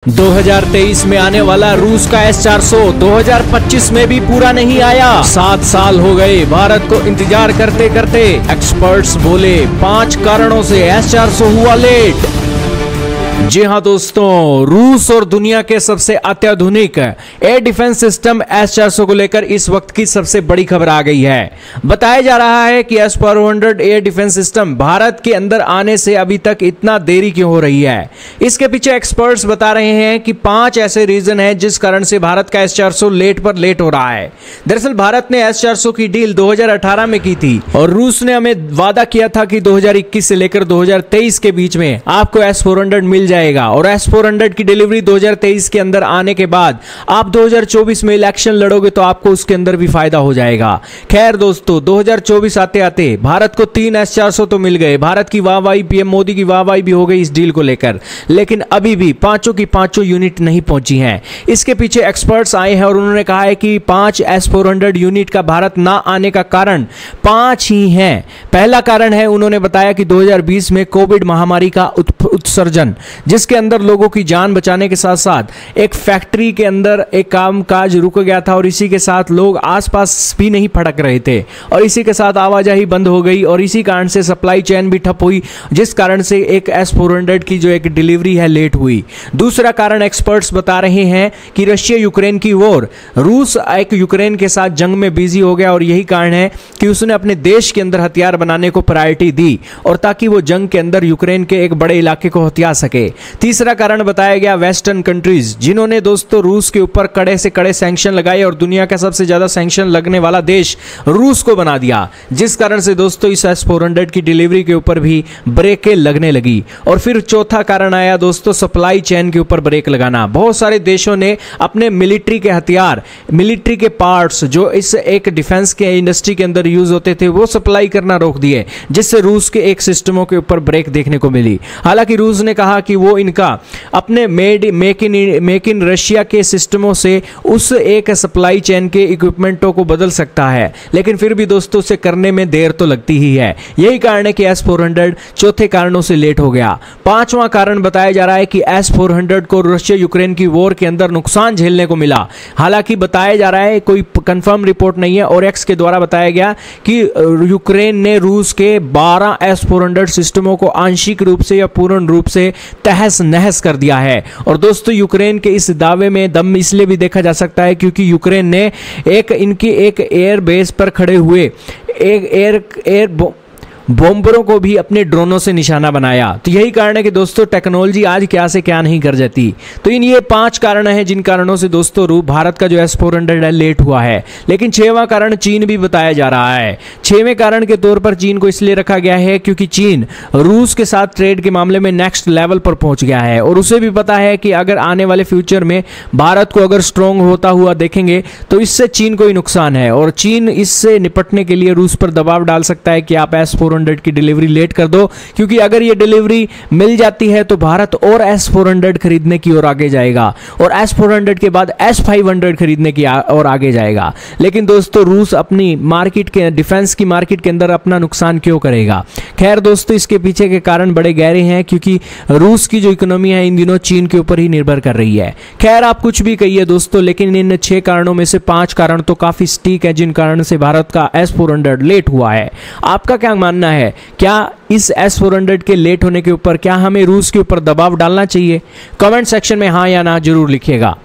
2023 में आने वाला रूस का S-400 2025 में भी पूरा नहीं आया। 7 साल हो गए भारत को इंतजार करते करते। एक्सपर्ट्स बोले 5 कारणों से S-400 हुआ लेट। जी हां दोस्तों, रूस और दुनिया के सबसे अत्याधुनिक एयर डिफेंस सिस्टम S-400 को लेकर इस वक्त की सबसे बड़ी खबर आ गई है। बताया जा रहा है कि S-400 air defence system Bharat के अंदर आने से अभी तक इतना देरी क्यों हो रही है। इसके पीछे एक्सपर्ट्स बता रहे हैं कि 5 ऐसे रीजन हैं जिस कारण से भारत का S-400 लेट पर लेट हो रहा है। दरअसल भारत ने S-400 की डील 2018 में की थी और रूस ने हमें वादा किया था कि 2021 से लेकर 2023 के बीच में आपको S-400 मिल जाएगा और S-400 की डिलीवरी 2023 के अंदर आने के बाद आप 2024 में इलेक्शन लड़ोगे तो आपको उसके अंदर भी फायदा हो जाएगा। खैर दोस्तों, 2024 आते आते भारत को 3 S-400 तो मिल गए। भारत की वाहवाही, पीएम मोदी की वाहवाही भी हो गई इस डील को लेकर, लेकिन अभी भी पांचों की पांचों यूनिट नहीं पहुंची हैं। इसके पीछे एक्सपर्ट्स आए हैं और उन्होंने कहा है कि 5 S-400 यूनिट का भारत ना आने का कारण 5 ही हैं। पहला कारण है, उन्होंने बताया कि 2020 में कोविड महामारी का उत्सर्जन, जिसके अंदर लोगों की जान बचाने के साथ साथ एक फैक्ट्री के अंदर एक काम काज रुक गया था और इसी के साथ लोग आसपास भी नहीं फटक रहे थे और इसी के साथ आवाजाही बंद हो गई और इसी कारण से सप्लाई चेन भी ठप हुई, जिस कारण से एक S-400 की जो एक डिलीवरी है लेट हुई। दूसरा कारण एक्सपर्ट्स बता रहे हैं कि रशिया यूक्रेन की वॉर, रूस एक यूक्रेन के साथ जंग में बिजी हो गया और यही कारण है कि उसने अपने देश के अंदर हथियार बनाने को प्रायोरिटी दी और ताकि वो जंग के अंदर यूक्रेन के एक बड़े इलाके को हथिया सके। तीसरा कारण बताया गया वेस्टर्न कंट्रीज, जिन्होंने दोस्तों रूस के ऊपर कड़े से कड़े सैंक्शन लगाए और दुनिया का सबसे ज्यादा सैंक्शन लगने वाला देश रूस को बना दिया, जिस कारण से दोस्तों इस S-400 की डिलीवरी के ऊपर भी ब्रेकें लगने लगी। और फिर चौथा कारण आया दोस्तों सप्लाई चेन के ऊपर ब्रेक लगाना। बहुत सारे देशों ने अपने मिलिट्री के हथियार, मिलिट्री के पार्ट्स जो इस एक डिफेंस के इंडस्ट्री के अंदर यूज होते थे वो सप्लाई करना रोक दिए, जिससे रूस के एक सिस्टमों के ऊपर ब्रेक देखने को मिली। हालांकि रूस ने कहा कि वो इनका अपने मेक इन रशिया के सिस्टमों से उस एक सप्लाई चेन के इक्विपमेंटों को बदल सकता है, लेकिन फिर भी दोस्तों उसे करने में देर तो लगती ही है। यही कारण है कि S-400 चौथे कारणों से लेट हो गया। पांचवां कारण बताया जा रहा है कि S-400 को रशिया यूक्रेन की वॉर के अंदर नुकसान झेलने को मिला। हालांकि बताया जा रहा है, कोई कंफर्म रिपोर्ट नहीं है और एक्स के द्वारा बताया गया कि यूक्रेन ने रूस के 12 S-400 सिस्टमों को आंशिक रूप से या पूर्ण रूप से तहस नहस कर दिया है। और दोस्तों यूक्रेन के इस दावे में दम इसलिए भी देखा जा सकता है क्योंकि यूक्रेन ने इनकी एक एयर बेस पर खड़े हुए एक एयर बॉम्बरों को भी अपने ड्रोनों से निशाना बनाया। तो यही कारण है कि दोस्तों टेक्नोलॉजी आज क्या से क्या नहीं कर जाती। तो ये 5 कारण हैं जिन कारणों से दोस्तों भारत का जो S-400 है लेट हुआ है। लेकिन 6वां कारण चीन भी बताया जा रहा है। 6वें कारण के तौर पर चीन को इसलिए रखा गया है क्योंकि चीन रूस के साथ ट्रेड के मामले में नेक्स्ट लेवल पर पहुंच गया है और उसे भी पता है कि अगर आने वाले फ्यूचर में भारत को अगर स्ट्रॉन्ग होता हुआ देखेंगे तो इससे चीन को ही नुकसान है और चीन इससे निपटने के लिए रूस पर दबाव डाल सकता है कि आप S-400 की डिलीवरी लेट कर दो, क्योंकि अगर ये डिलीवरी मिल जाती है तो भारत और S-400 खरीदने की ओर आगे जाएगा और S-400 के बाद S-500 खरीदने की ओर आगे जाएगा। लेकिन दोस्तों रूस अपनी मार्केट के डिफेंस की मार्केट के अंदर अपना नुकसान क्यों करेगा। खैर दोस्तों इसके पीछे के कारण बड़े गहरे हैं क्योंकि रूस की जो इकोनॉमी है इन दिनों चीन के ऊपर ही निर्भर कर रही है। खैर आप कुछ भी कहिए दोस्तों, लेकिन इन 6 कारणों में से 5 कारण तो काफी सटीक है जिन कारण से भारत का S-400 लेट हुआ है। आपका क्या मानना है? क्या इस S-400 के लेट होने के ऊपर क्या हमें रूस के ऊपर दबाव डालना चाहिए? कमेंट सेक्शन में हाँ या ना जरूर लिखिएगा।